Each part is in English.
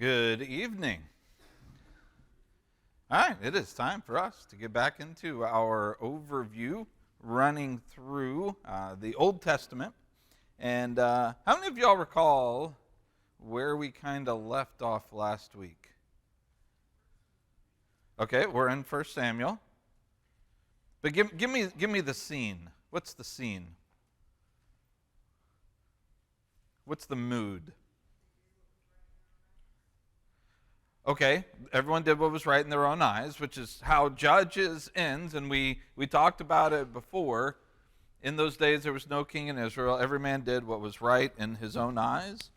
Good evening. All right, it is time for us to get back into our overview, running through the Old Testament. And how many of y'all recall where we kind of left off last week? Okay, we're in 1 Samuel. But give me the scene. What's the scene? What's the mood? Okay, everyone did what was right in their own eyes, which is how Judges ends, and we talked about it before. In those days, there was no king in Israel. Every man did what was right in his own eyes.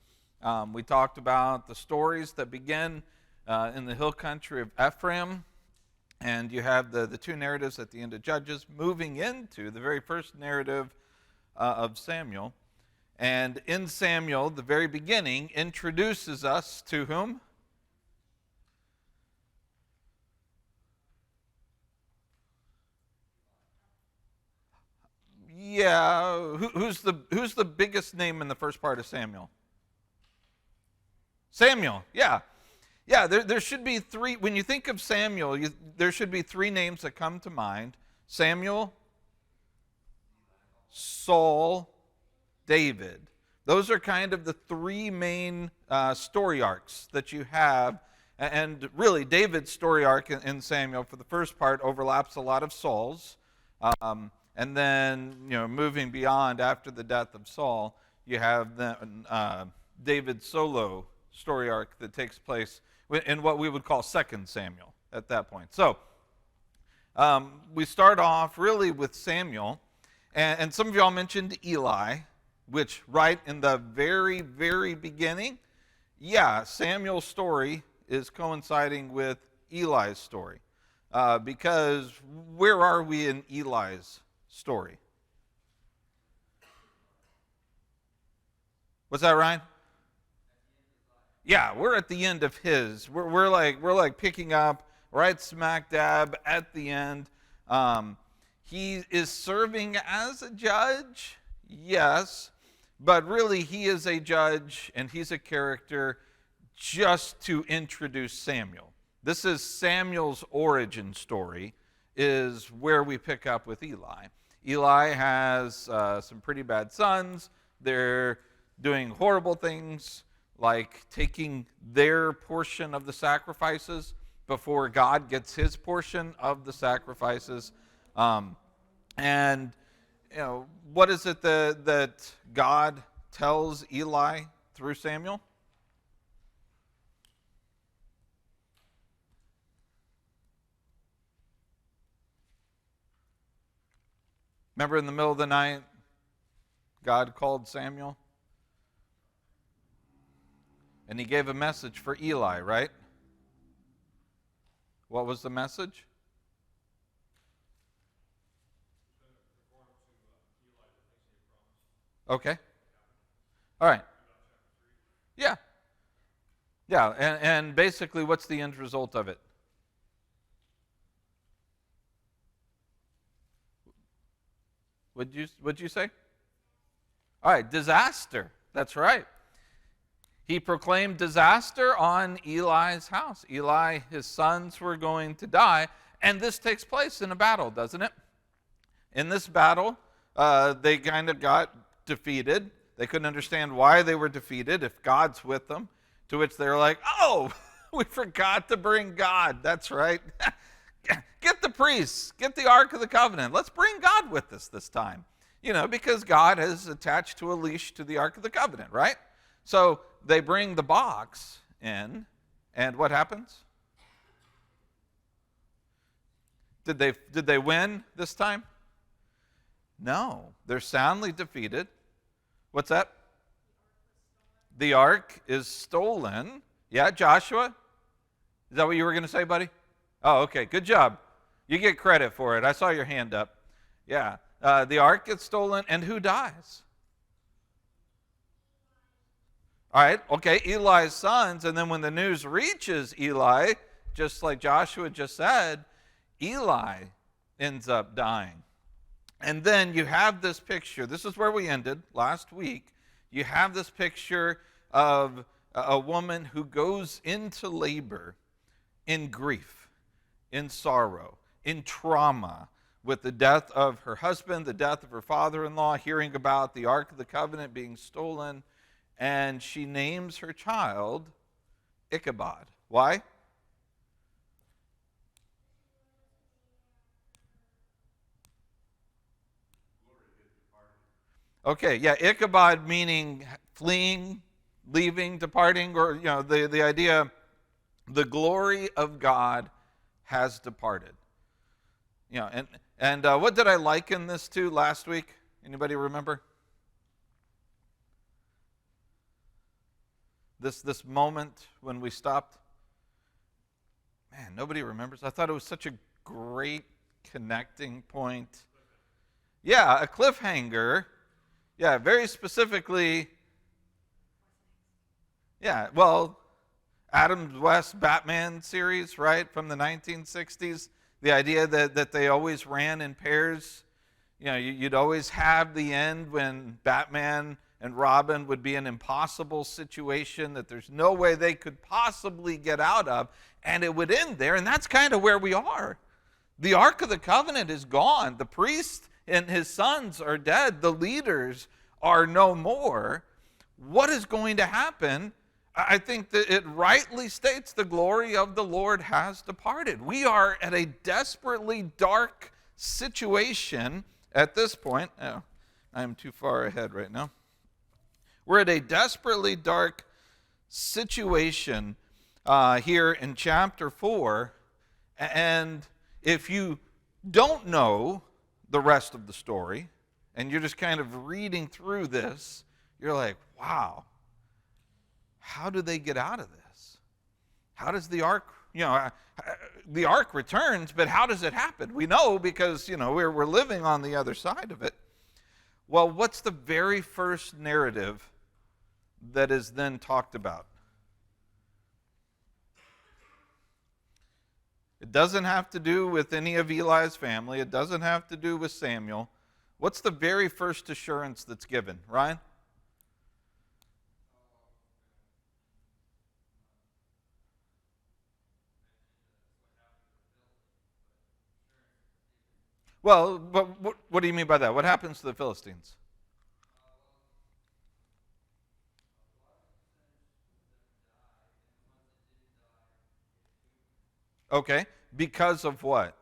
We talked about the stories that begin in the hill country of Ephraim, and you have the two narratives at the end of Judges moving into the very first narrative of Samuel. And in Samuel, the very beginning introduces us to whom? Yeah, who's the biggest name in the first part of Samuel? Samuel, yeah. Yeah, there should be three. When you think of Samuel, there should be three names that come to mind. Samuel, Saul, David. Those are kind of the three main story arcs that you have. And really, David's story arc in Samuel, for the first part, overlaps a lot of Saul's. And then, moving beyond after the death of Saul, you have David's solo story arc that takes place in what we would call 2 Samuel at that point. So, we start off really with Samuel, and some of y'all mentioned Eli, which right in the very, very beginning, Samuel's story is coinciding with Eli's story. Because where are we in Eli's story? What's that, Ryan? Yeah, we're at the end of his. We're like picking up right smack dab at the end. He is serving as a judge, yes, but really he is a judge and he's a character just to introduce Samuel. This is Samuel's origin story, is where we pick up with Eli. Eli has some pretty bad sons. They're doing horrible things, like taking their portion of the sacrifices before God gets his portion of the sacrifices. And what is it that God tells Eli through Samuel? Remember in the middle of the night, God called Samuel? And he gave a message for Eli, right? What was the message? Okay. All right. Yeah. Yeah, and basically what's the end result of it? What'd you say? All right, disaster. That's right. He proclaimed disaster on Eli's house. Eli, his sons were going to die, and this takes place in a battle, doesn't it? In this battle, they kind of got defeated. They couldn't understand why they were defeated if God's with them, to which they're like, oh, we forgot to bring God. That's right. Get the priests, get the Ark of the Covenant. Let's bring God with us this time. Because God is attached to a leash to the Ark of the Covenant, right? So they bring the box in, and what happens? Did they win this time? No, they're soundly defeated. What's that? The ark is stolen. Yeah, Joshua? Is that what you were going to say, buddy? Oh, okay, good job. You get credit for it. I saw your hand up. Yeah, the ark gets stolen, and who dies? All right, okay, Eli's sons, and then when the news reaches Eli, just like Joshua just said, Eli ends up dying. And then you have this picture. This is where we ended last week. You have this picture of a woman who goes into labor in grief, in sorrow, in trauma, with the death of her husband, the death of her father-in-law, hearing about the Ark of the Covenant being stolen, and she names her child Ichabod. Why? Okay, yeah, Ichabod meaning fleeing, leaving, departing, or the idea, the glory of God has departed. And what did I liken this to last week? Anybody remember? This moment when we stopped. Man, nobody remembers. I thought it was such a great connecting point. Yeah, a cliffhanger. Yeah, very specifically. Yeah, well, Adam West Batman series, right, from the 1960s. The idea that they always ran in pairs. You'd always have the end when Batman and Robin would be an impossible situation that there's no way they could possibly get out of, and it would end there, and that's kind of where we are. The Ark of the Covenant is gone. The priest and his sons are dead. The leaders are no more. What is going to happen? I think that it rightly states the glory of the Lord has departed. We are at a desperately dark situation at this point. Oh, I'm too far ahead right now. We're at a desperately dark situation here in chapter 4. And if you don't know the rest of the story, and you're just kind of reading through this, you're like, wow, how do they get out of this? How does the ark, the ark returns, but how does it happen? We know because, we're living on the other side of it. Well, what's the very first narrative that is then talked about? It doesn't have to do with any of Eli's family. It doesn't have to do with Samuel. What's the very first assurance that's given? Ryan? Well, but what do you mean by that? What happens to the Philistines? Okay, because of what?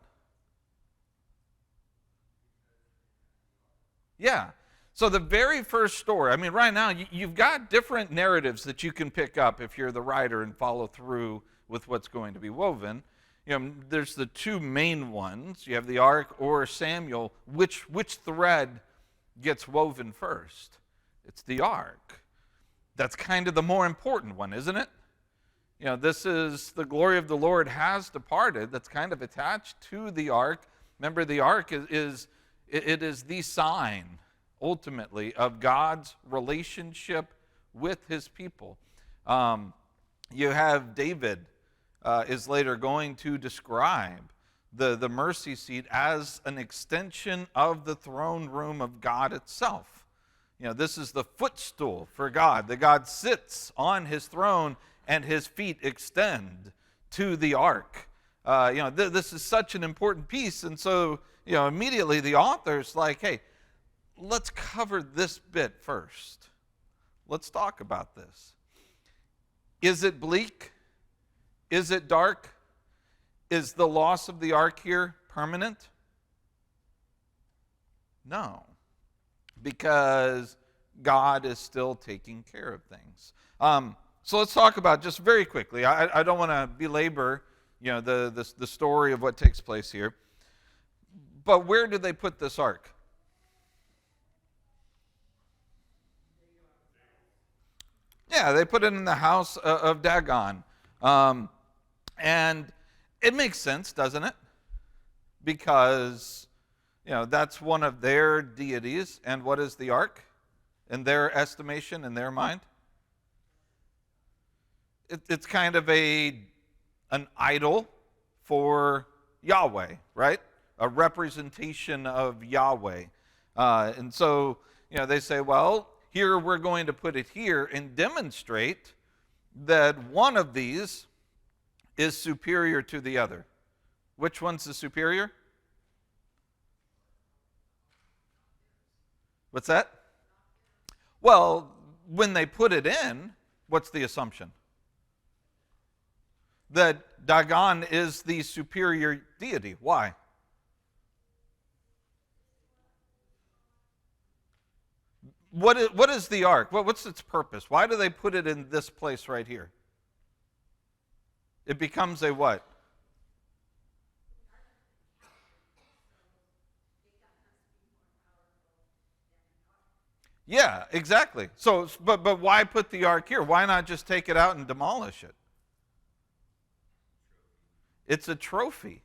Yeah. So the very first story, right now you've got different narratives that you can pick up if you're the writer and follow through with what's going to be woven. There's the two main ones. You have the Ark or Samuel. Which thread gets woven first? It's the Ark. That's kind of the more important one, isn't it? This is the glory of the Lord has departed. That's kind of attached to the Ark. Remember, the Ark is the sign, ultimately, of God's relationship with his people. You have David is later going to describe the mercy seat as an extension of the throne room of God itself. This is the footstool for God. That God sits on his throne and his feet extend to the ark. This is such an important piece. And so, immediately the author's like, hey, let's cover this bit first. Let's talk about this. Is it bleak? Is it dark? Is the loss of the ark here permanent? No, because God is still taking care of things. So let's talk about, just very quickly, I don't want to belabor the story of what takes place here, but where did they put this ark? Yeah, they put it in the house of Dagon. And it makes sense, doesn't it? Because, that's one of their deities. And what is the ark in their estimation, in their mind? It's kind of an idol for Yahweh, right? A representation of Yahweh. And so, they say, well, here we're going to put it here and demonstrate that one of these is superior to the other. Which one's the superior? What's that? Well, when they put it in, what's the assumption? That Dagon is the superior deity. Why? What is the ark? What's its purpose? Why do they put it in this place right here? It becomes a what? Yeah, exactly. So, but why put the ark here? Why not just take it out and demolish it? It's a trophy.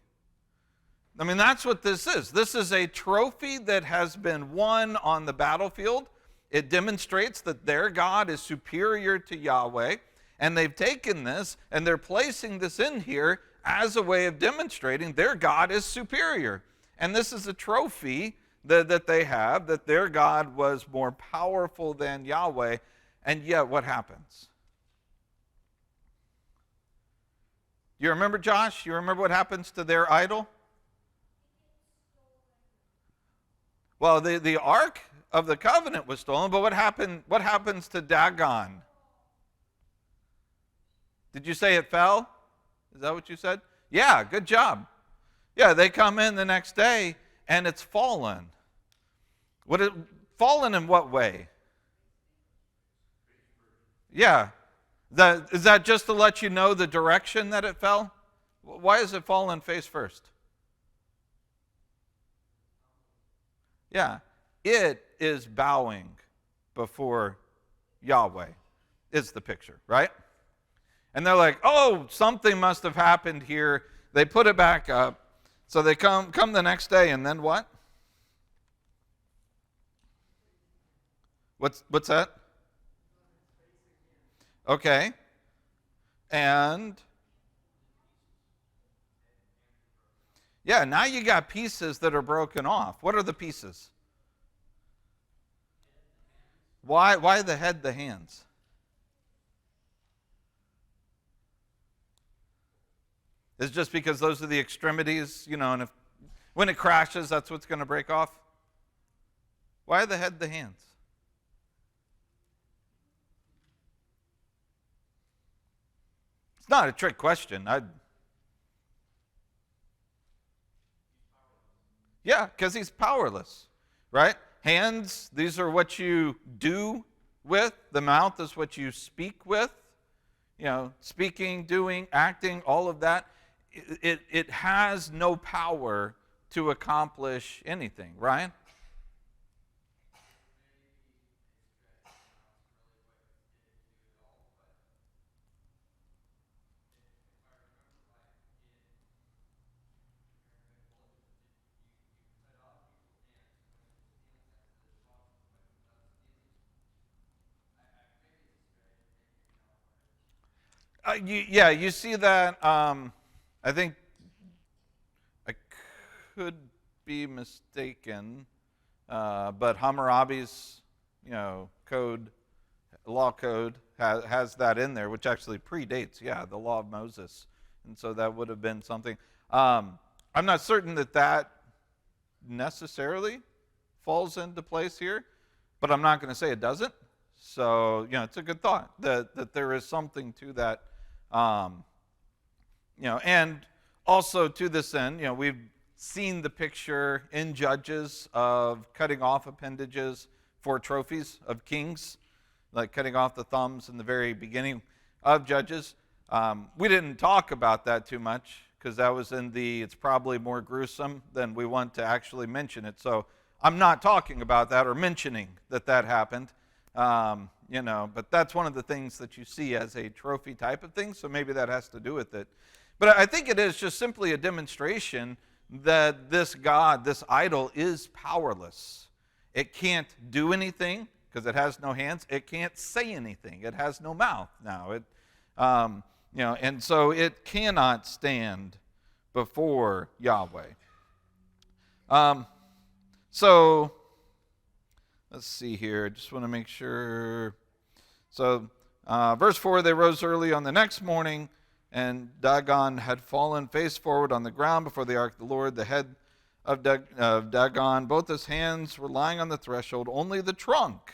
I mean, that's what this is. This is a trophy that has been won on the battlefield. It demonstrates that their God is superior to Yahweh, and they've taken this and they're placing this in here as a way of demonstrating their God is superior. And this is a trophy that they have, that their God was more powerful than Yahweh. And yet, what happens? You remember, Josh? You remember what happens to their idol? Well, the Ark of the Covenant was stolen, but what happens to Dagon? Did you say it fell? Is that what you said? Yeah, good job. Yeah, they come in the next day and it's fallen. Fallen in what way? Yeah. Is that just to let you know the direction that it fell? Why is it fallen face first? Yeah. It is bowing before Yahweh, is the picture, right? And they're like, oh, something must have happened here. They put it back up. So they come the next day, and then what? What's that? Okay. And yeah, now you got pieces that are broken off. What are the pieces? Why the head, the hands? It's just because those are the extremities, and when it crashes, that's what's going to break off? Why the head, the hands? It's not a trick question. Yeah, because he's powerless, right? Hands, these are what you do with. The mouth is what you speak with. Speaking, doing, acting, all of that. It has no power to accomplish anything, right? You see that. I think I could be mistaken, but Hammurabi's, law code has that in there, which actually predates, the law of Moses, and so that would have been something. I'm not certain that necessarily falls into place here, but I'm not going to say it doesn't. So it's a good thought that there is something to that. And also to this end, we've seen the picture in Judges of cutting off appendages for trophies of kings, like cutting off the thumbs in the very beginning of Judges. We didn't talk about that too much because that was it's probably more gruesome than we want to actually mention it. So I'm not talking about that or mentioning that happened. But that's one of the things that you see as a trophy type of thing, so maybe that has to do with it. But I think it is just simply a demonstration that this God, this idol, is powerless. It can't do anything because it has no hands. It can't say anything. It has no mouth now. And so it cannot stand before Yahweh. So let's see here. I just want to make sure. So Verse 4, they rose early on the next morning, and Dagon had fallen face forward on the ground before the ark of the Lord. The head of Dagon, both his hands were lying on the threshold. Only the trunk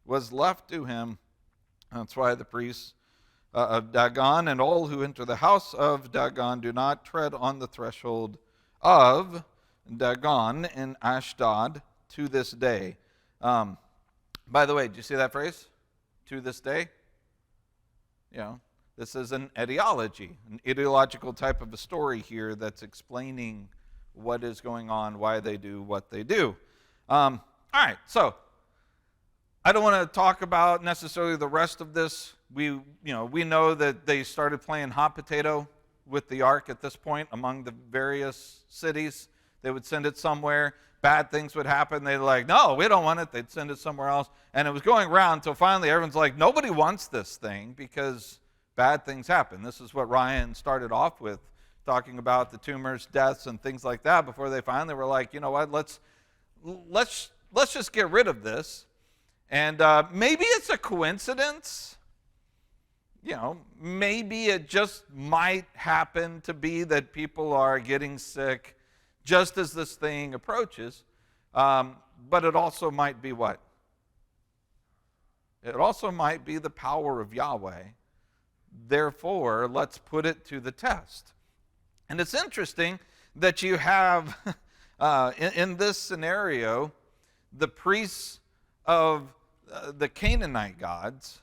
was left to him. That's why the priests of Dagon and all who enter the house of Dagon do not tread on the threshold of Dagon in Ashdod to this day. By the way, did you see that phrase? To this day? This is an etiology, an ideological type of a story here that's explaining what is going on, why they do what they do. All right, so I don't want to talk about necessarily the rest of this. We know that they started playing hot potato with the ark at this point among the various cities. They would send it somewhere. Bad things would happen. They'd like, no, we don't want it. They'd send it somewhere else. And it was going around until finally everyone's like, nobody wants this thing because bad things happen. This is what Ryan started off with, talking about the tumors, deaths, and things like that before they finally were like, you know what, let's just get rid of this. And maybe it's a coincidence. Maybe it just might happen to be that people are getting sick just as this thing approaches. But it also might be what? It also might be the power of Yahweh. Therefore, let's put it to the test. And it's interesting that you have, in this scenario, the priests of the Canaanite gods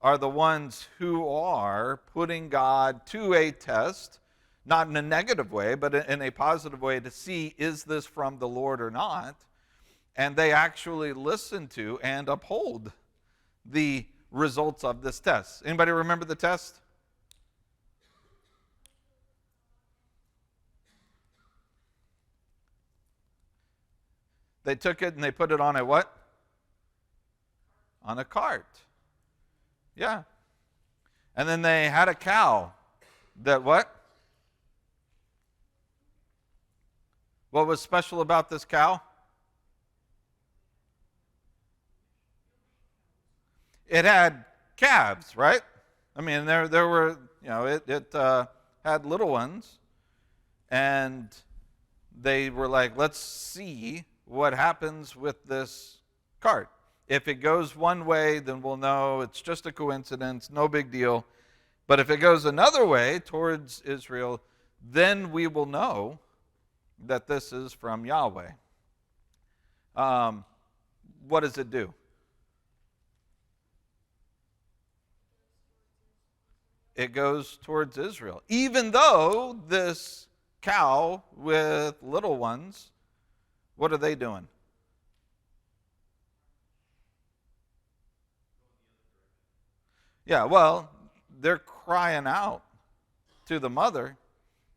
are the ones who are putting God to a test, not in a negative way, but in a positive way to see, is this from the Lord or not? And they actually listen to and uphold the results of this test. Anybody remember the test? They took it and they put it on a what? On a cart. Yeah. And then they had a cow that what? What was special about this cow? It had calves, right? I mean, there were, it had little ones, and they were like, let's see what happens with this cart. If it goes one way, then we'll know it's just a coincidence, no big deal. But if it goes another way towards Israel, then we will know that this is from Yahweh. What does it do? It goes towards Israel. Even though this cow with little ones, what are they doing? Yeah, well, they're crying out to the mother,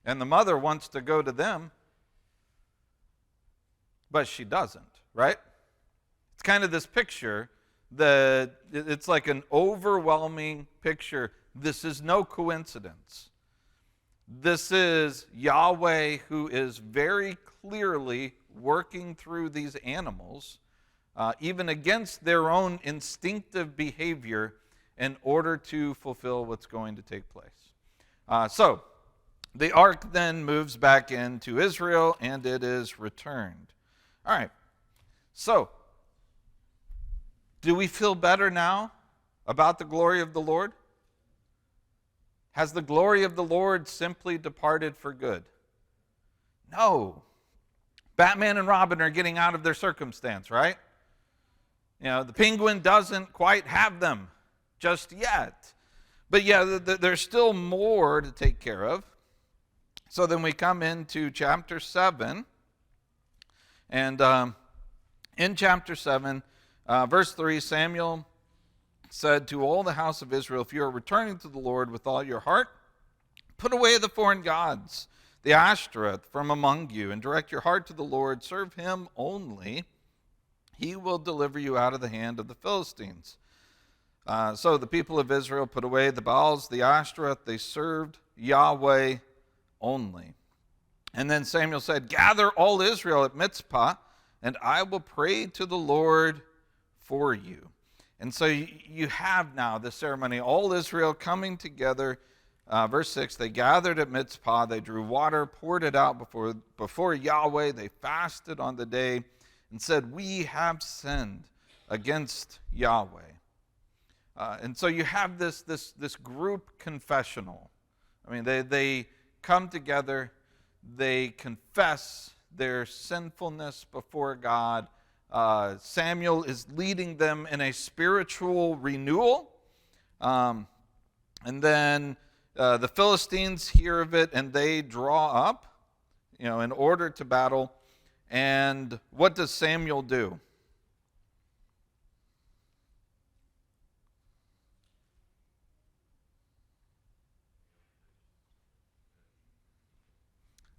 and the mother wants to go to them, but she doesn't, right? It's kind of this picture that it's like an overwhelming picture. This is no coincidence. This is Yahweh who is very clearly working through these animals, even against their own instinctive behavior, in order to fulfill what's going to take place. So the ark then moves back into Israel, and it is returned. All right. So, do we feel better now about the glory of the Lord? Has the glory of the Lord simply departed for good? No. Batman and Robin are getting out of their circumstance, right? The penguin doesn't quite have them just yet. But yeah, there's still more to take care of. So then we come into chapter 7. And in chapter 7, verse 3, Samuel said to all the house of Israel, if you are returning to the Lord with all your heart, put away the foreign gods, the Ashtoreth, from among you, and direct your heart to the Lord. Serve him only. He will deliver you out of the hand of the Philistines. So the people of Israel put away the Baals, the Ashtoreth. They served Yahweh only. And then Samuel said, gather all Israel at Mizpah, and I will pray to the Lord for you. And so you have now the ceremony, all Israel coming together. Verse 6, they gathered at Mizpah, they drew water, poured it out before Yahweh, they fasted on the day and said, we have sinned against Yahweh. And so you have this group confessional. I mean, they come together, they confess their sinfulness before God. Samuel is leading them in a spiritual renewal. And then the Philistines hear of it and they draw up, in order to battle. And what does Samuel do?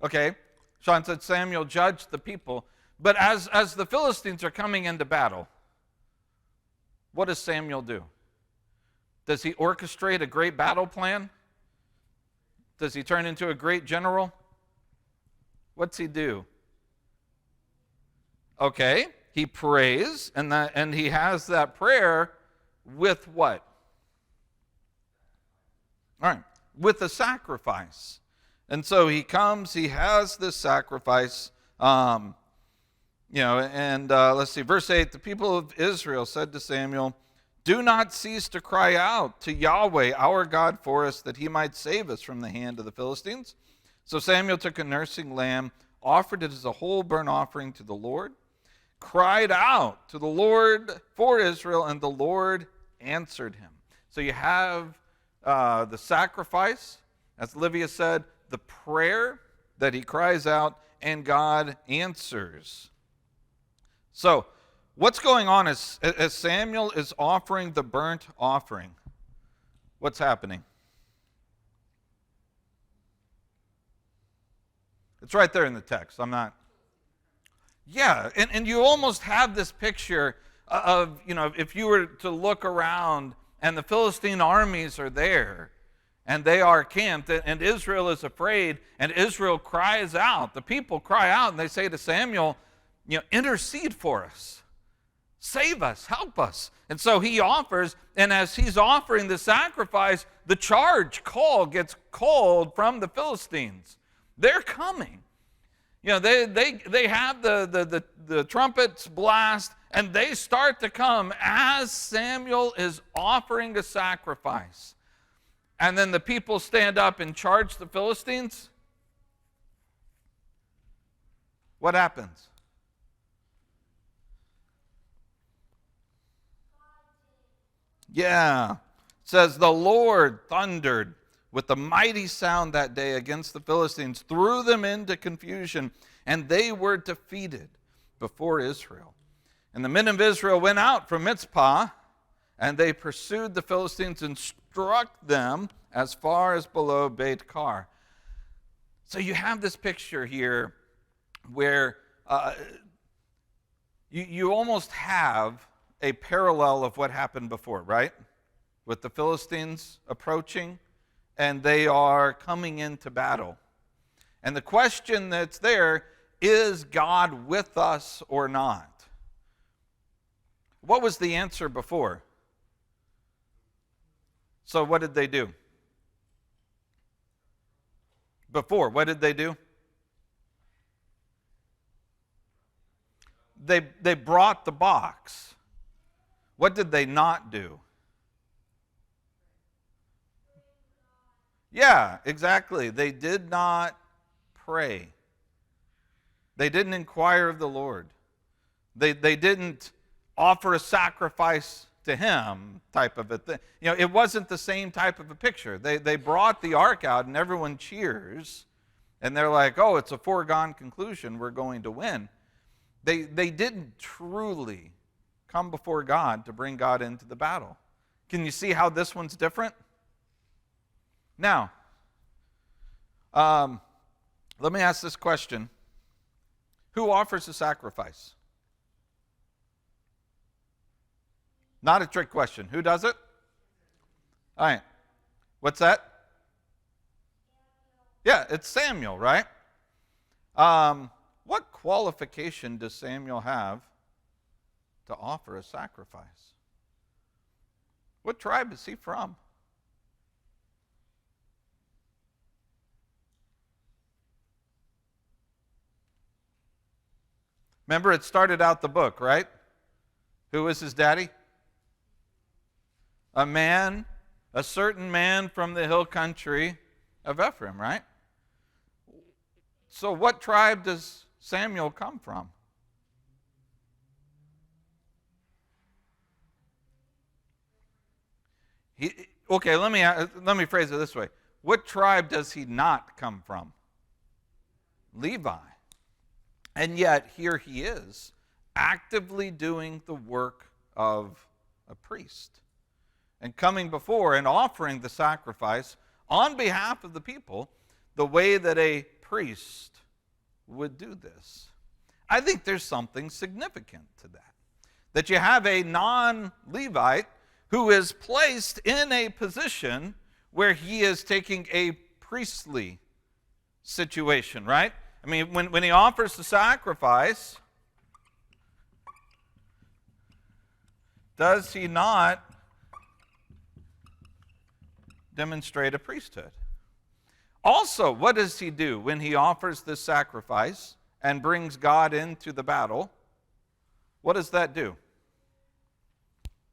Okay, Sean said Samuel judged the people. But as the Philistines are coming into battle, what does Samuel do? Does he orchestrate a great battle plan? Does he turn into a great general? What's he do? Okay, he prays, and he has that prayer with what? All right, with a sacrifice. And so he comes, he has this sacrifice, let's see, verse 8, the people of Israel said to Samuel, do not cease to cry out to Yahweh, our God, for us, that he might save us from the hand of the Philistines. So Samuel took a nursing lamb, offered it as a whole burnt offering to the Lord, cried out to the Lord for Israel, and the Lord answered him. So you have the sacrifice, as Livia said, the prayer that he cries out, and God answers. So, what's going on as Samuel is offering the burnt offering? What's happening? It's right there in the text. Yeah, and you almost have this picture of, if you were to look around and the Philistine armies are there, and they are camped, and Israel is afraid, and Israel cries out. The people cry out, and they say to Samuel, intercede for us. Save us, help us. And so he offers, and as he's offering the sacrifice, the charge call gets called from the Philistines. They're coming. They have the trumpets blast, and they start to come as Samuel is offering a sacrifice. And then the people stand up and charge the Philistines. What happens? Yeah. It says, the Lord thundered with a mighty sound that day against the Philistines, threw them into confusion, and they were defeated before Israel. And the men of Israel went out from Mizpah, and they pursued the Philistines and struck them as far as below Beit Kar. So you have this picture here where you almost have a parallel of what happened before, right? With the Philistines approaching, and they are coming into battle. And the question that's there, is God with us or not? What was the answer before? So what did they do? Before, what did they do? They brought the box. What did they not do? Yeah, exactly. They did not pray. They didn't inquire of the Lord. They didn't offer a sacrifice to him type of a thing. It wasn't the same type of a picture. They brought the ark out and everyone cheers. And they're like, oh, it's a foregone conclusion. We're going to win. They didn't truly come before God to bring God into the battle. Can you see how this one's different? Now, let me ask this question. Who offers a sacrifice? Not a trick question. Who does it? All right. What's that? Yeah, it's Samuel, right? What qualification does Samuel have to offer a sacrifice? What tribe is he from? Remember, it started out the book, right? Who was his daddy? A certain man from the hill country of Ephraim, right? So what tribe does Samuel come from? Okay, let me phrase it this way. What tribe does he not come from? Levi. And yet, here he is, actively doing the work of a priest and coming before and offering the sacrifice on behalf of the people the way that a priest would do this. I think there's something significant to that. That you have a non-Levite who is placed in a position where he is taking a priestly situation, right? I mean, when he offers the sacrifice, does he not demonstrate a priesthood? Also, what does he do when he offers this sacrifice and brings God into the battle? What does that do?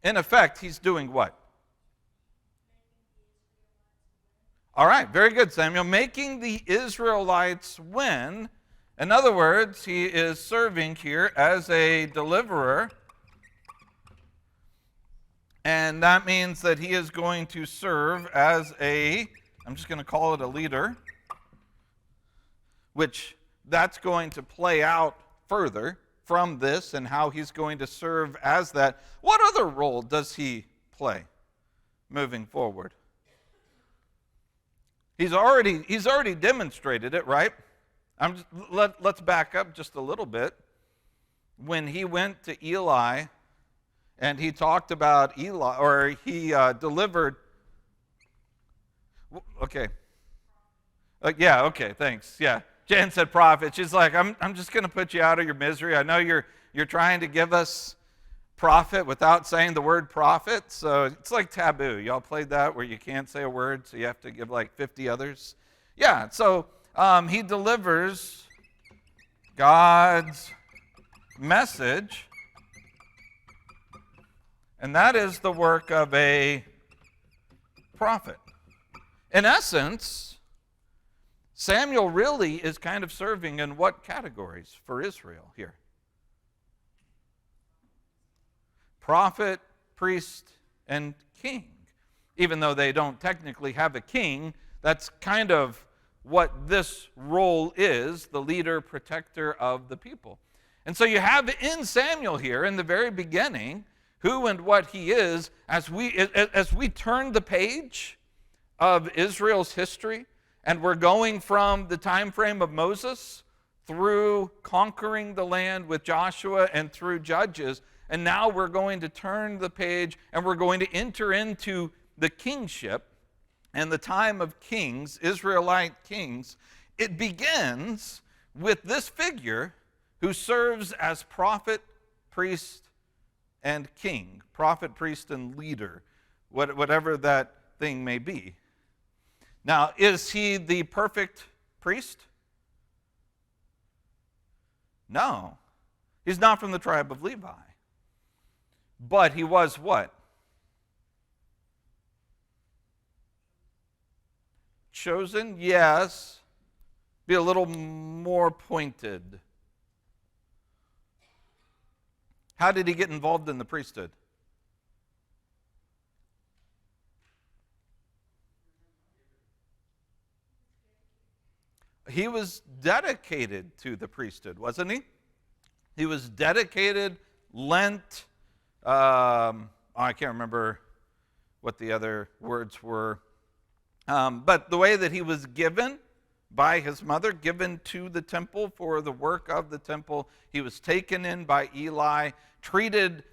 In effect, he's doing what? All right, very good, Samuel. Making the Israelites win. In other words, he is serving here as a deliverer. And that means that he is going to serve as I'm just going to call it a leader, which that's going to play out further from this and how he's going to serve as that. What other role does he play moving forward? He's already demonstrated it, right? Let's back up just a little bit. When he went to Eli and he talked about Eli, or he delivered. Okay. Yeah. Okay. Thanks. Yeah. Jan said prophet. She's like, I'm just going to put you out of your misery. I know you're trying to give us prophet without saying the word prophet, so it's like taboo. Y'all played that where you can't say a word, so you have to give like 50 others? Yeah, so he delivers God's message, and that is the work of a prophet. In essence, Samuel really is kind of serving in what categories for Israel here? Prophet, priest, and king. Even though they don't technically have a king, that's kind of what this role is, the leader, protector of the people. And so you have in Samuel here, in the very beginning, who and what he is, as we turn the page of Israel's history, and we're going from the time frame of Moses through conquering the land with Joshua and through Judges, and now we're going to turn the page and we're going to enter into the kingship and the time of kings, Israelite kings. It begins with this figure who serves as prophet, priest, and king. Prophet, priest, and leader, whatever that thing may be. Now, is he the perfect priest? No. He's not from the tribe of Levi. But he was what? Chosen? Yes. Be a little more pointed. How did he get involved in the priesthood? He was dedicated to the priesthood, wasn't he? He was dedicated, lent. I can't remember what the other words were. But the way that he was given by his mother, given to the temple for the work of the temple, he was taken in by Eli, treated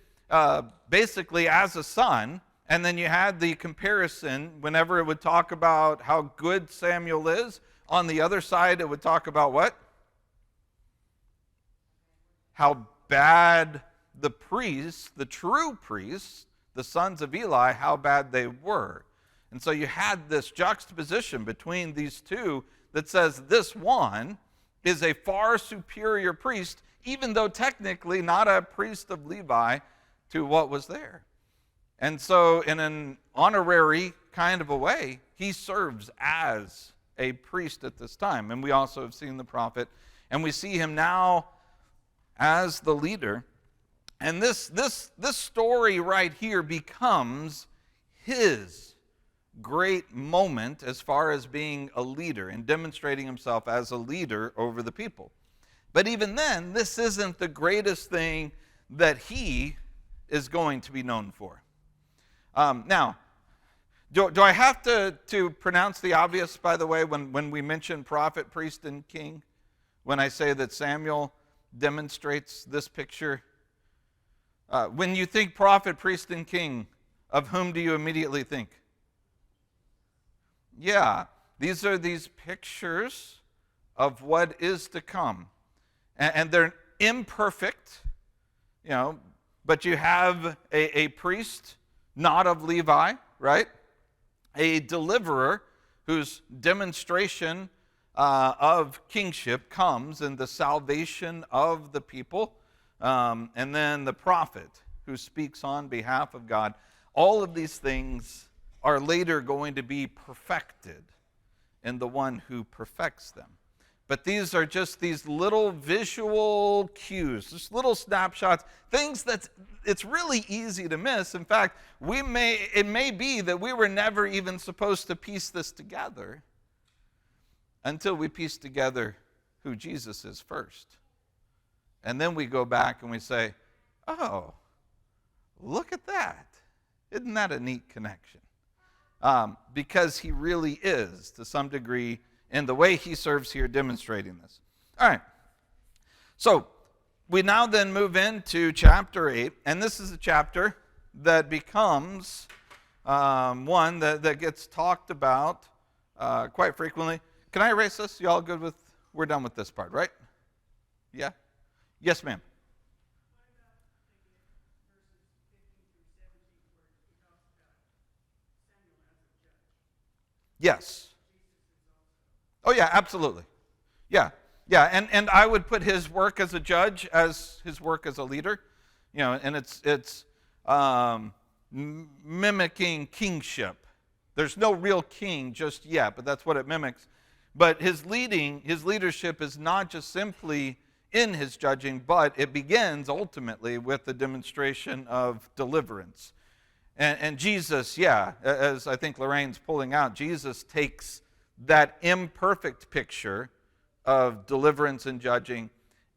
basically as a son. And then you had the comparison whenever it would talk about how good Samuel is. On the other side, it would talk about what? How bad the priest, the true priest, the sons of Eli, how bad they were. And so you had this juxtaposition between these two that says this one is a far superior priest, even though technically not a priest of Levi, to what was there. And so in an honorary kind of a way, he serves as a priest at this time. And we also have seen the prophet, and we see him now as the leader. And this story right here becomes his great moment as far as being a leader and demonstrating himself as a leader over the people. But even then, this isn't the greatest thing that he is going to be known for. Now, do I have to pronounce the obvious, by the way, when we mention prophet, priest, and king? When I say that Samuel demonstrates this picture? When you think prophet, priest, and king, of whom do you immediately think? Yeah, these are these pictures of what is to come. And they're imperfect, but you have a priest, not of Levi, right? A deliverer whose demonstration of kingship comes in the salvation of the people. And then the prophet who speaks on behalf of God. All of these things are later going to be perfected in the one who perfects them. But these are just these little visual cues, just little snapshots, things that it's really easy to miss. In fact, it may be that we were never even supposed to piece this together until we piece together who Jesus is first. And then we go back and we say, oh, look at that. Isn't that a neat connection? Because he really is, to some degree, in the way he serves here, demonstrating this. All right. So we now then move into chapter 8, and this is a chapter that becomes one that gets talked about quite frequently. Can I erase this? You all good with, we're done with this part, right? Yeah? Yes, ma'am. Yes. Oh, yeah, absolutely. Yeah, and I would put his work as a judge as his work as a leader, and it's mimicking kingship. There's no real king just yet, but that's what it mimics. But his leadership is not just simply in his judging, but it begins ultimately with the demonstration of deliverance. And Jesus, as I think Lorraine's pulling out, Jesus takes that imperfect picture of deliverance and judging,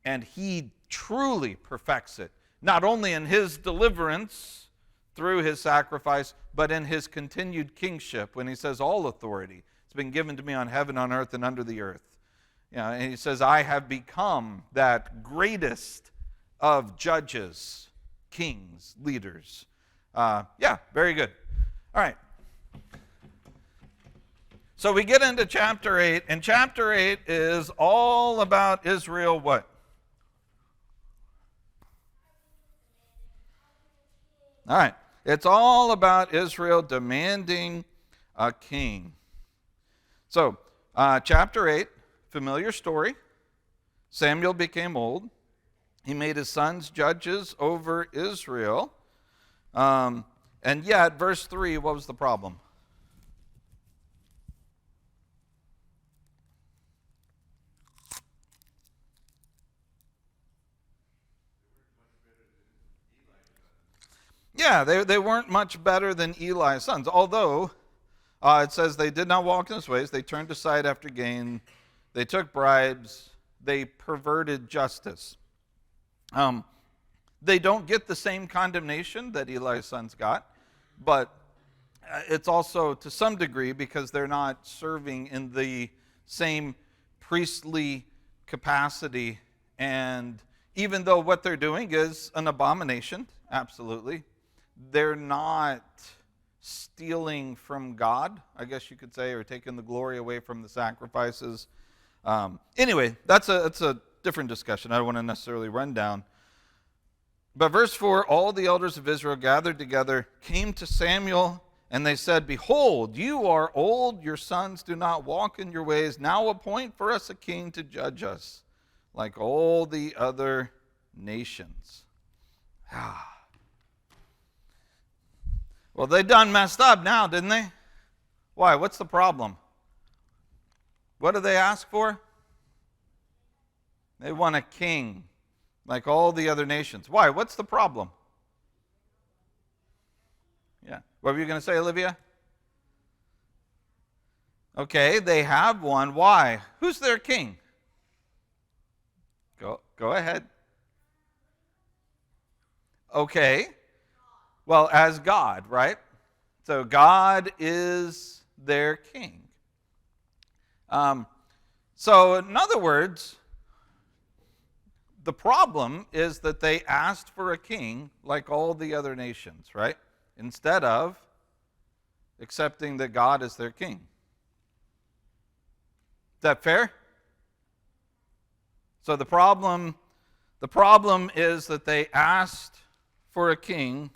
and he truly perfects it, not only in his deliverance through his sacrifice, but in his continued kingship when he says, all authority has been given to me on heaven, on earth, and under the earth. And he says, I have become that greatest of judges, kings, leaders. Very good. All right. So we get into chapter 8, and chapter 8 is all about Israel what? All right. It's all about Israel demanding a king. So, chapter 8, familiar story. Samuel became old. He made his sons judges over Israel. And yet, verse 3, what was the problem? Yeah, they weren't much better than Eli's sons, although it says they did not walk in his ways. They turned aside after gain. They took bribes. They perverted justice. They don't get the same condemnation that Eli's sons got, but it's also to some degree because they're not serving in the same priestly capacity. And even though what they're doing is an abomination, absolutely, they're not stealing from God, I guess you could say, or taking the glory away from the sacrifices. Anyway, that's a different discussion. I don't want to necessarily run down. But verse 4, all the elders of Israel gathered together, came to Samuel, and they said, "Behold, you are old, your sons do not walk in your ways. Now appoint for us a king to judge us, like all the other nations." Well, they done messed up now, didn't they? Why? What's the problem? What do they ask for? They want a king, like all the other nations. Why? What's the problem? Yeah. What were you going to say, Olivia? Okay, they have one. Why? Who's their king? Go ahead. Okay. Well, as God, right? So God is their king. So in other words, the problem is that they asked for a king like all the other nations, right? Instead of accepting that God is their king. Is that fair? So the problem is that they asked for a king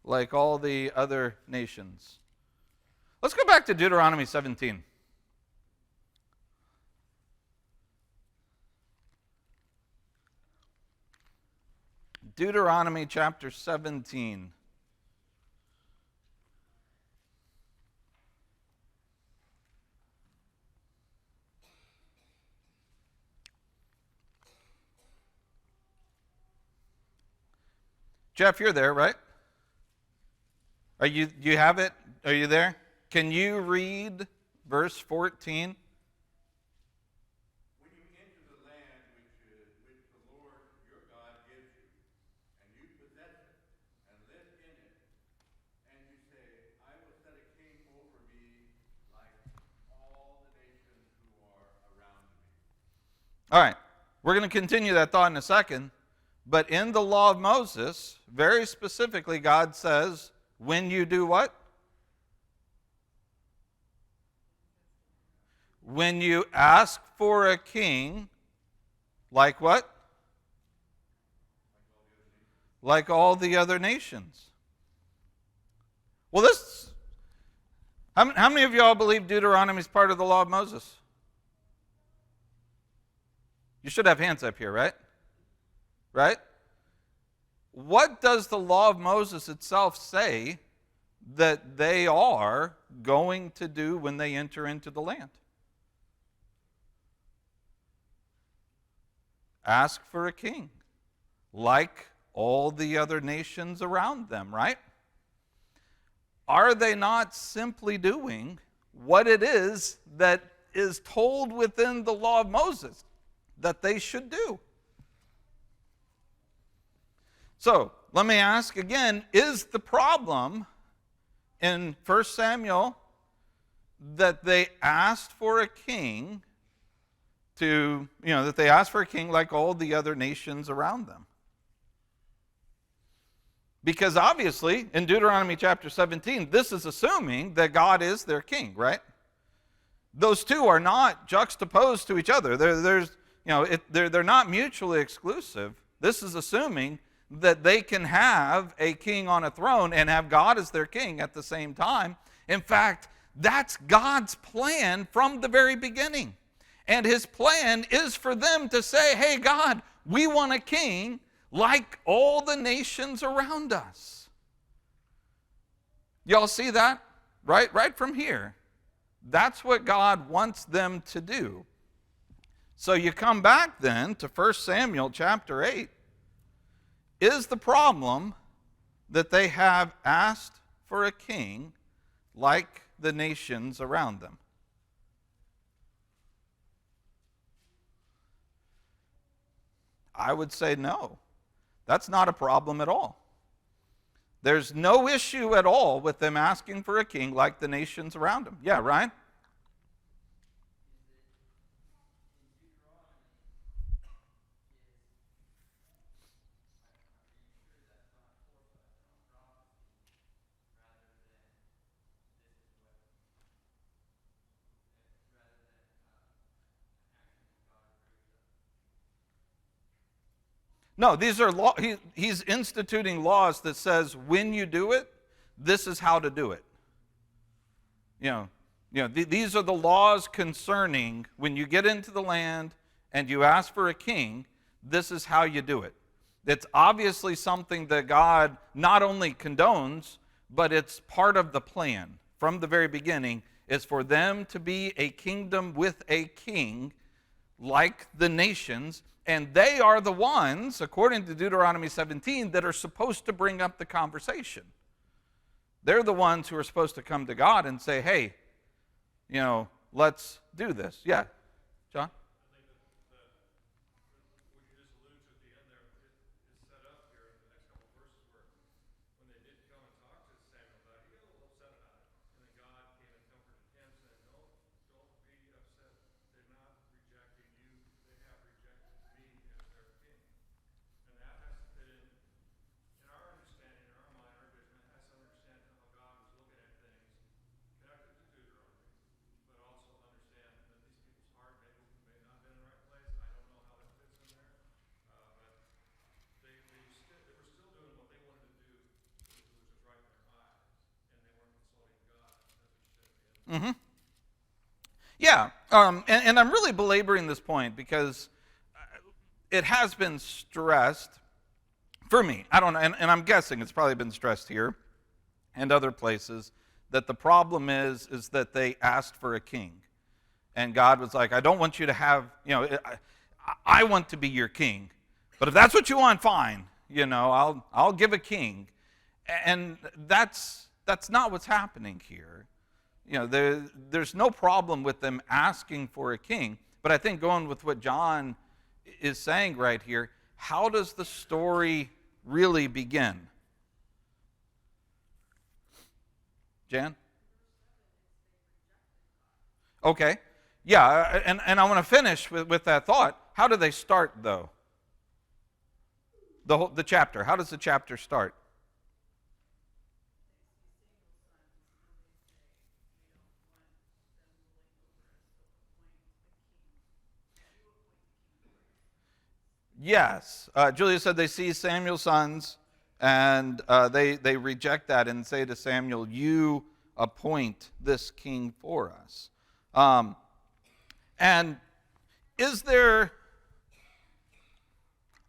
like all the other nations. Let's go back to Deuteronomy 17. Deuteronomy chapter 17. Jeff, you're there, right? Do you have it? Are you there? Can you read verse 14? When you enter the land which the Lord your God gives you, and you possess it, and live in it, and you say, I will set a king over me like all the nations who are around me. All right. We're going to continue that thought in a second. But in the law of Moses, very specifically, God says, when you do what? When you ask for a king, like what? Like all the other nations. Well, how many of y'all believe Deuteronomy is part of the law of Moses? You should have hands up here, right? Right? What does the law of Moses itself say that they are going to do when they enter into the land? Ask for a king, like all the other nations around them, right? Are they not simply doing what it is that is told within the law of Moses that they should do? So, let me ask again, is the problem in 1 Samuel that they asked for a king that they asked for a king like all the other nations around them? Because obviously, in Deuteronomy chapter 17, this is assuming that God is their king, right? Those two are not juxtaposed to each other. They're not mutually exclusive. This is assuming that they can have a king on a throne and have God as their king at the same time. In fact, that's God's plan from the very beginning. And his plan is for them to say, hey, God, we want a king like all the nations around us. Y'all see that? Right from here. That's what God wants them to do. So you come back then to 1 Samuel chapter 8. Is the problem that they have asked for a king like the nations around them? I would say no. That's not a problem at all. There's no issue at all with them asking for a king like the nations around them. Yeah, Ryan? No, these are he's instituting laws that says when you do it, this is how to do it. These are the laws concerning when you get into the land and you ask for a king, this is how you do it. It's obviously something that God not only condones, but it's part of the plan from the very beginning, is for them to be a kingdom with a king like the nations, and they are the ones, according to Deuteronomy 17, that are supposed to bring up the conversation. They're the ones who are supposed to come to God and say, hey, let's do this. Yeah, John? Mm-hmm. Yeah, and I'm really belaboring this point because it has been stressed for me. I don't know, and I'm guessing it's probably been stressed here and other places, that the problem is that they asked for a king. And God was like, I don't want you to have, I want to be your king. But if that's what you want, fine. I'll give a king. And that's not what's happening here. There's no problem with them asking for a king. But I think going with what John is saying right here, how does the story really begin? Jan? Okay. Yeah, and I want to finish with that thought. How do they start, though? The chapter. How does the chapter start? Yes. Julia said they see Samuel's sons, and they reject that and say to Samuel, you appoint this king for us. And is there,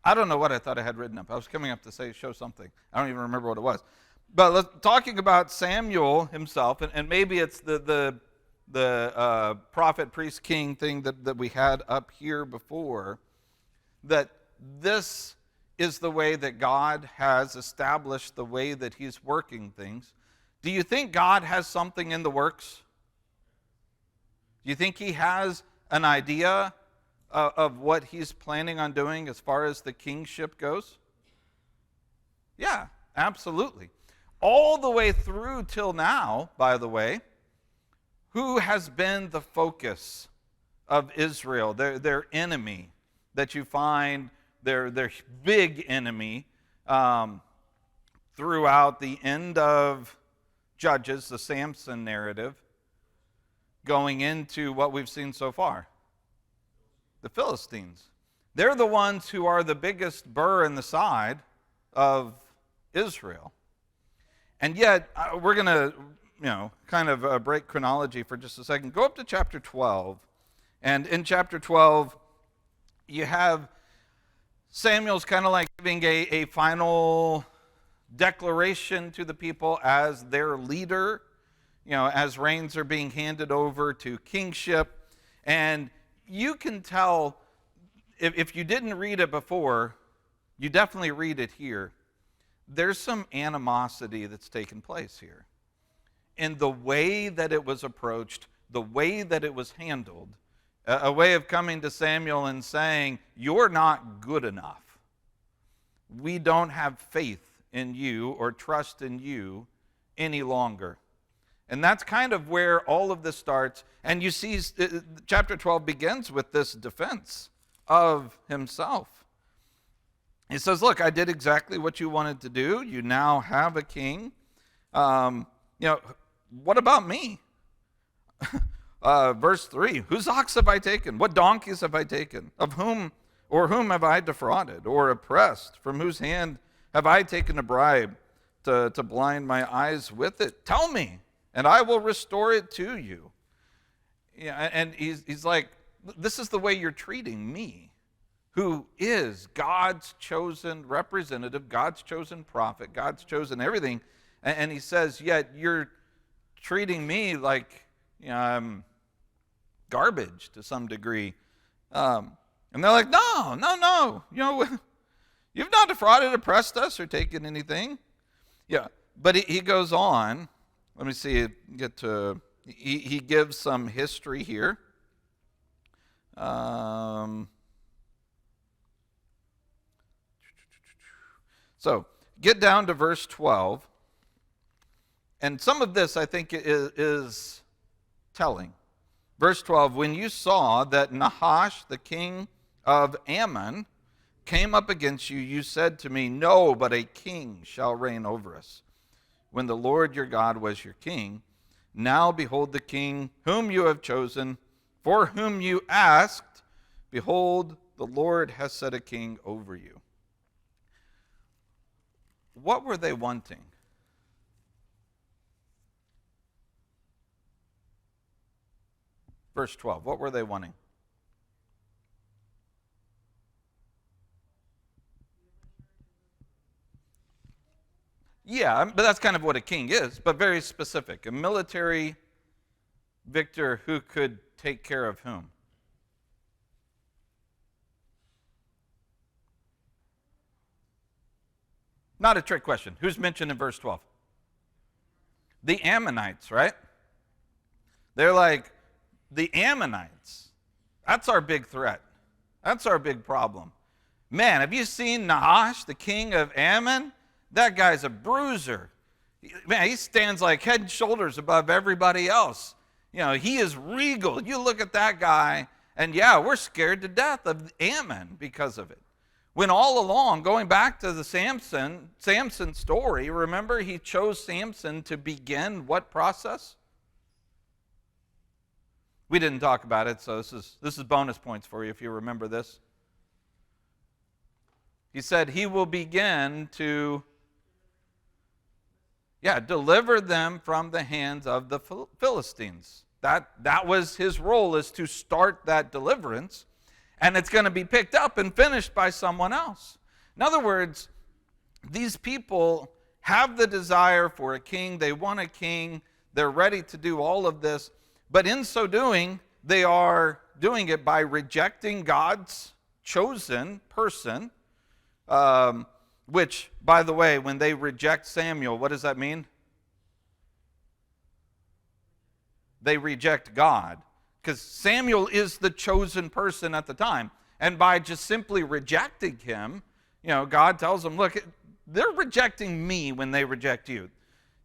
I don't know what I thought I had written up. I was coming up to show something. I don't even remember what it was. But talking about Samuel himself, and maybe it's the prophet, priest, king thing that we had up here before, that this is the way that God has established the way that he's working things. Do you think God has something in the works? Do you think he has an idea of what he's planning on doing as far as the kingship goes? Yeah, absolutely. All the way through till now, by the way, who has been the focus of Israel, their enemy that you find, their big enemy throughout the end of Judges, the Samson narrative, going into what we've seen so far? The Philistines. They're the ones who are the biggest burr in the side of Israel. And yet, we're going to, kind of break chronology for just a second. Go up to chapter 12. And in chapter 12, you have Samuel's kind of like giving a final declaration to the people as their leader, as reins are being handed over to kingship. And you can tell, if you didn't read it before, you definitely read it here. There's some animosity that's taken place here. In the way that it was approached, the way that it was handled, a way of coming to Samuel and saying, you're not good enough. We don't have faith in you or trust in you any longer. And that's kind of where all of this starts. And you see, chapter 12 begins with this defense of himself. He says, look, I did exactly what you wanted to do. You now have a king. What about me? Verse 3, whose ox have I taken? What donkeys have I taken? Of whom Or whom have I defrauded or oppressed? From whose hand have I taken a bribe to blind my eyes with it? Tell me, and I will restore it to you. Yeah, and he's like, this is the way you're treating me, who is God's chosen representative, God's chosen prophet, God's chosen everything. And he says, yet you're treating me like garbage to some degree. And they're like, no. You've not defrauded, oppressed us, or taken anything. Yeah, but he goes on. Let me see, he gives some history here. So, get down to verse 12. And some of this, I think, is telling. Verse 12, when you saw that Nahash, the king of Ammon, came up against you, you said to me, no, but a king shall reign over us. When the Lord your God was your king, now behold the king whom you have chosen, for whom you asked, behold, the Lord has set a king over you. What were they wanting? Verse 12, what were they wanting? Yeah, but that's kind of what a king is, but very specific. A military victor who could take care of whom? Not a trick question. Who's mentioned in verse 12? The Ammonites, right? They're like, the Ammonites, that's our big threat. That's our big problem. Man, have you seen Nahash, the king of Ammon? That guy's a bruiser. Man, he stands like head and shoulders above everybody else. He is regal. You look at that guy, and yeah, we're scared to death of Ammon because of it. When all along, going back to the Samson story, remember he chose Samson to begin what process? We didn't talk about it, so this is bonus points for you if you remember this. He said he will begin to deliver them from the hands of the Philistines. That was his role, is to start that deliverance, and it's going to be picked up and finished by someone else. In other words, these people have the desire for a king. They want a king. They're ready to do all of this. But in so doing, they are doing it by rejecting God's chosen person, which, by the way, when they reject Samuel, what does that mean? They reject God. Because Samuel is the chosen person at the time. And by just simply rejecting him, God tells them, look, they're rejecting me when they reject you.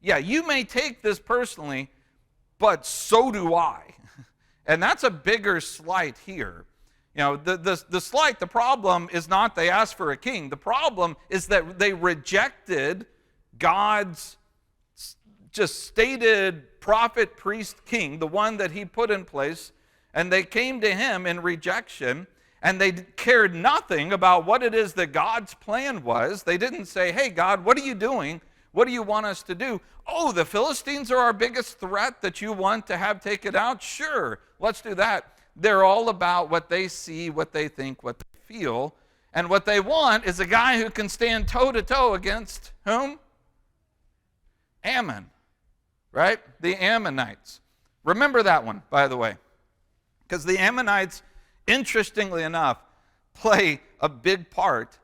Yeah, you may take this personally, but so do I. And that's a bigger slight here. The slight, the problem is not they asked for a king. The problem is that they rejected God's just stated prophet, priest, king, the one that he put in place, and they came to him in rejection, and they cared nothing about what it is that God's plan was. They didn't say, hey, God, what are you doing? What do you want us to do? Oh, the Philistines are our biggest threat that you want to have taken out? Sure, let's do that. They're all about what they see, what they think, what they feel. And what they want is a guy who can stand toe-to-toe against whom? Ammon, right? The Ammonites. Remember that one, by the way. Because the Ammonites, interestingly enough, play a big part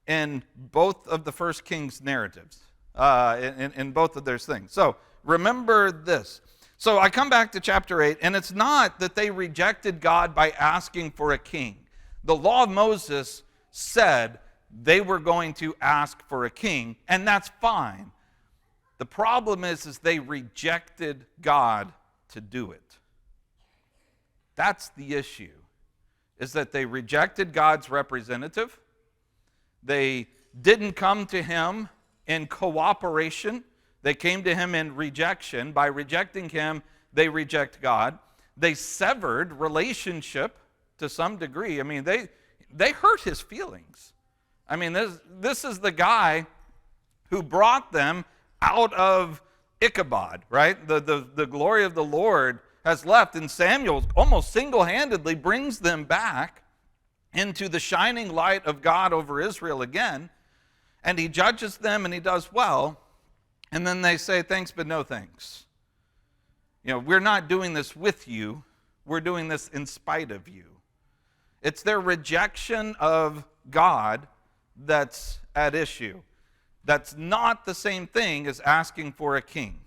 in both of the first king's narratives. In both of their things. So remember this. So I come back to chapter 8, and it's not that they rejected God by asking for a king. The law of Moses said they were going to ask for a king, and that's fine. The problem is they rejected God to do it. That's the issue, is that they rejected God's representative. They didn't come to him in cooperation. They came to him in rejection. By rejecting him, they reject God. They severed relationship to some degree. I mean, they hurt his feelings. I mean, this is the guy who brought them out of Ichabod, right? The glory of the Lord has left, and Samuel almost single-handedly brings them back into the shining light of God over Israel again, and he judges them, and he does well, and then they say, thanks, but no thanks. We're not doing this with you. We're doing this in spite of you. It's their rejection of God that's at issue. That's not the same thing as asking for a king,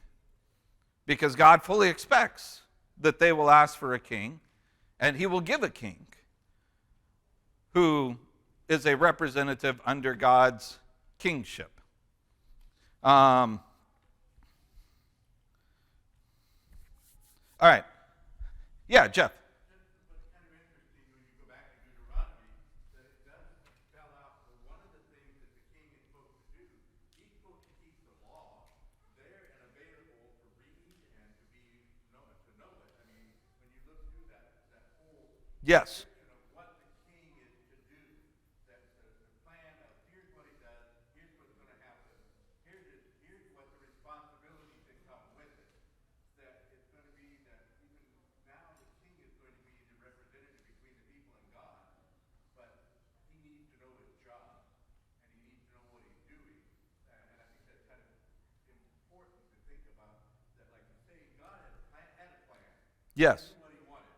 because God fully expects that they will ask for a king, and he will give a king who is a representative under God's kingship. All right. Yeah, Jeff. What's kind of interesting when you go back to Deuteronomy, that it does spell out that one of the things that the king is supposed to do, he's supposed to keep the law there and available to read and to know it. I mean, when you look through that whole Yes. description of what the king is to do, that the plan of here's what he does, here's what's going to happen, here's what the responsibilities that come with it. That it's going to be that even now the king is going to be the representative between the people and God, but he needs to know his job and he needs to know what he's doing. And I think that's kind of important to think about. That, like you say, God had a plan. Yes. He knew what he wanted,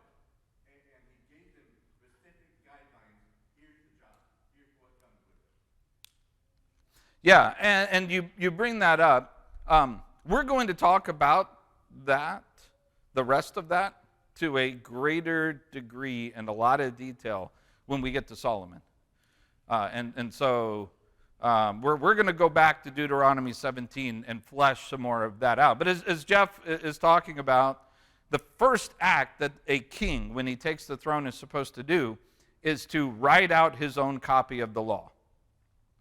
and he gave them specific guidelines. Here's the job. Here's what comes with it. Yeah, and you bring that up. We're going to talk about that, the rest of that, to a greater degree and a lot of detail when we get to Solomon. So we're going to go back to Deuteronomy 17 and flesh some more of that out. But as Jeff is talking about, the first act that a king, when he takes the throne, is supposed to do is to write out his own copy of the law.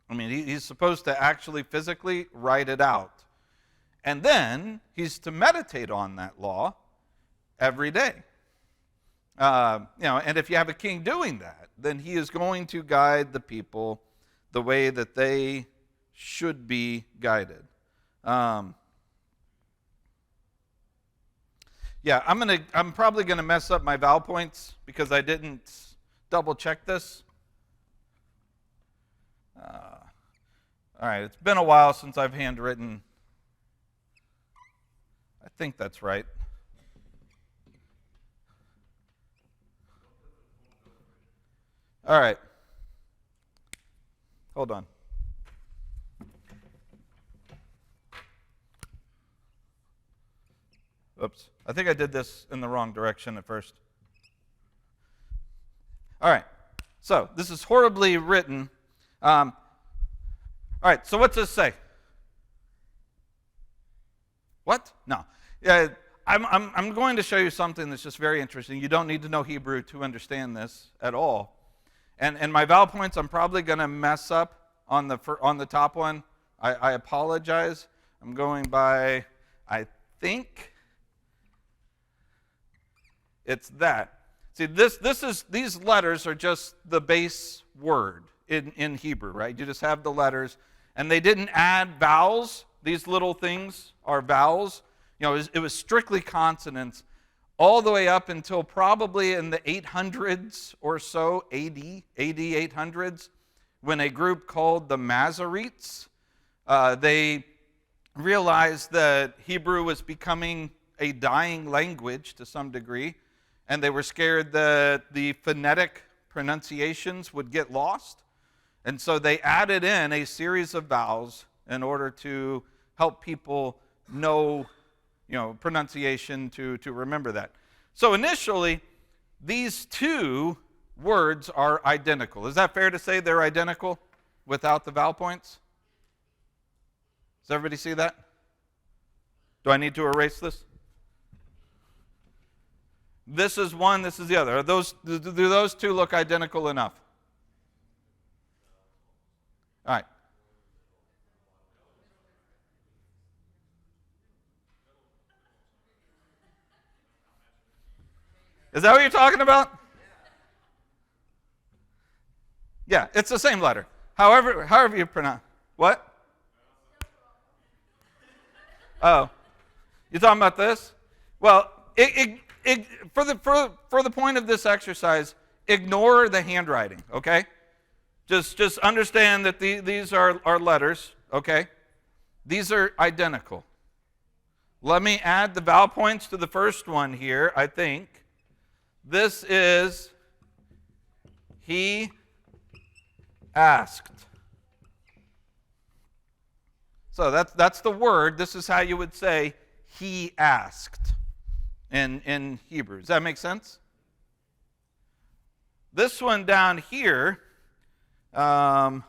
I mean, he's supposed to actually physically write it out. And then he's to meditate on that law every day. And if you have a king doing that, then he is going to guide the people the way that they should be guided. I'm probably gonna mess up my vowel points because I didn't double check this. All right, it's been a while since I've handwritten. I think that's right. All right. Hold on. Oops. I think I did this in the wrong direction at first. All right. So, this is horribly written. All right, so what's this say? What? No. I'm going to show you something that's just very interesting. You don't need to know Hebrew to understand this at all. And my vowel points, I'm probably going to mess up on the top one. I apologize. I'm going by, I think it's that. See, these letters are just the base word in Hebrew, right? You just have the letters, and they didn't add vowels. These little things are vowels. It was strictly consonants all the way up until probably in the 800s or so, AD 800s, when a group called the Masoretes, they realized that Hebrew was becoming a dying language to some degree, and they were scared that the phonetic pronunciations would get lost. And so they added in a series of vowels in order to help people know, pronunciation, to remember that. So initially, these two words are identical. Is that fair to say they're identical without the vowel points? Does everybody see that? Do I need to erase this? This is one, this is the other. Do those two look identical enough? All right. Is that what you're talking about? Yeah, it's the same letter. However you pronounce. What? Oh, you talking about this? Well, for the point of this exercise, ignore the handwriting. Okay, just understand that these are letters. Okay, these are identical. Let me add the vowel points to the first one here. I think this is he asked. So that's the word. This is how you would say he asked in Hebrew. Does that make sense? This one down here, I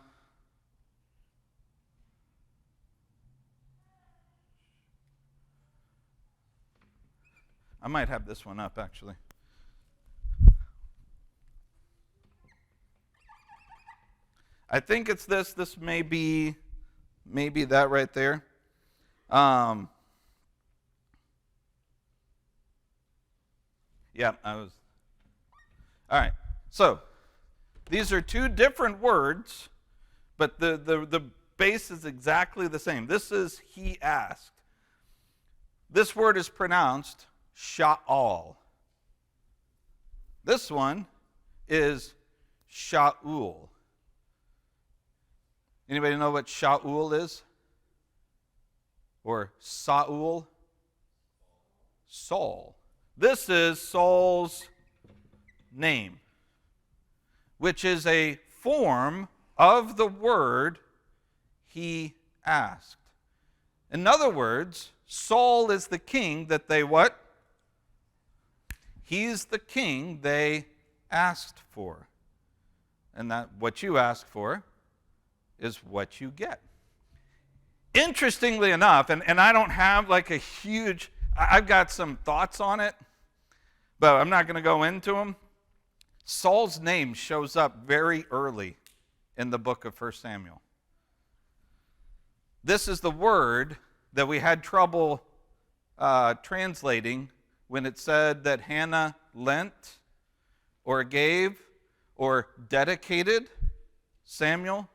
might have this one up actually. I think it's this. This may be that right there. Yeah, I was. All right. So these are two different words, but the base is exactly the same. This is he asked. This word is pronounced Sha'al. This one is Sha'ul. Anybody know what Sha'ul is? Or Saul? Saul. This is Saul's name, which is a form of the word he asked. In other words, Saul is the king that they what? He's the king they asked for. And that what you ask for is what you get. Interestingly enough, and I don't have like a huge, I've got some thoughts on it, but I'm not going to go into them. Saul's name shows up very early in the book of 1 Samuel. This is the word that we had trouble translating when it said that Hannah lent or gave or dedicated Samuel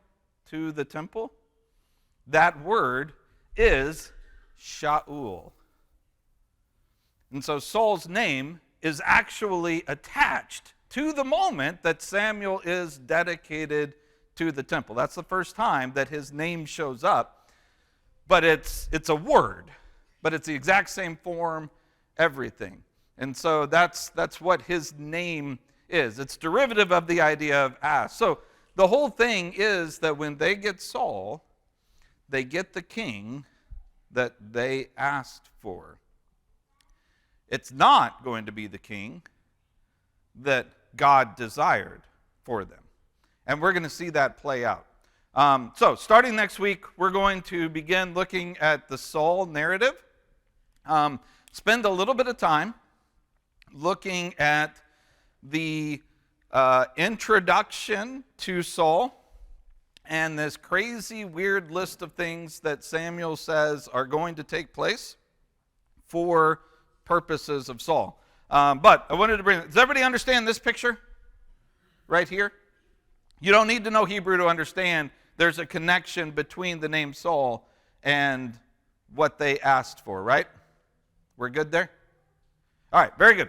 to the temple. That word is Sha'ul. And so Saul's name is actually attached to the moment that Samuel is dedicated to the temple. That's the first time that his name shows up. But it's a word, but it's the exact same form, everything. And so that's what his name is. It's derivative of the idea of ask. So the whole thing is that when they get Saul, they get the king that they asked for. It's not going to be the king that God desired for them. And we're going to see that play out. So starting next week, we're going to begin looking at the Saul narrative. Spend a little bit of time looking at the introduction to Saul and this crazy, weird list of things that Samuel says are going to take place for purposes of Saul. But I wanted to does everybody understand this picture right here? You don't need to know Hebrew to understand there's a connection between the name Saul and what they asked for, right? We're good there? All right, very good.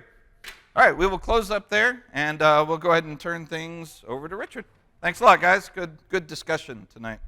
All right, we will close up there, and we'll go ahead and turn things over to Richard. Thanks a lot, guys. Good discussion tonight.